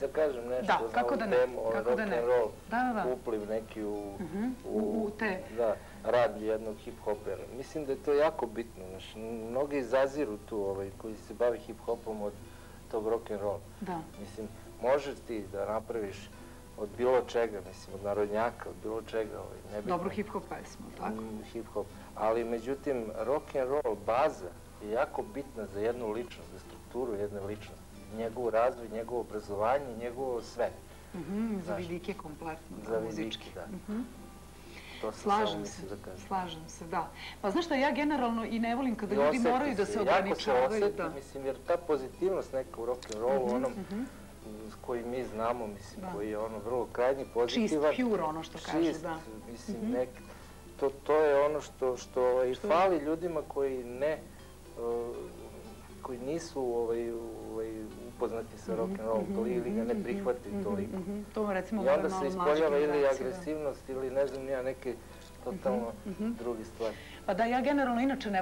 da kažem nešto Da, na kako ovu da ne, temu, kako da ne. rock'n'roll, upliv neki u rad jednog hip-hopera. Mislim da je to jako bitno. Mnogi izaziru tu, koji se bavi hip-hopom od tog rock'n'roll. Mislim, možeš ti da napraviš od bilo čega, mislim, od narodnjaka, od bilo čega. Dobru hip-hop pesmu, tako? Hip-hop. Ali, međutim, rock'n'roll, baza je jako bitna za jednu ličnost, za strukturu jedne ličnosti. Njegov razvoj, njegovo obrazovanje, njegovo sve. Za vidike kompletno, za vidike, da. Slažem se, da. Pa znaš šta, ja generalno i ne volim kada ljudi moraju da se ograničavaju. Jako se osjeti, mislim, jer ta pozitivnost neka u rock'n'rollu, onom koji mi znamo, mislim, koji je ono vrlo krajnji pozitivan. Čist, pure, ono što kaže, da. Mislim, to je ono što i fali ljudima koji nisu upoznati sa rock'n'rollom ili ga ne prihvati toliko. I onda se ispoljava ili agresivnost ili ne znam ja neke totalno druge stvari. Pa da, ja generalno inače ne volim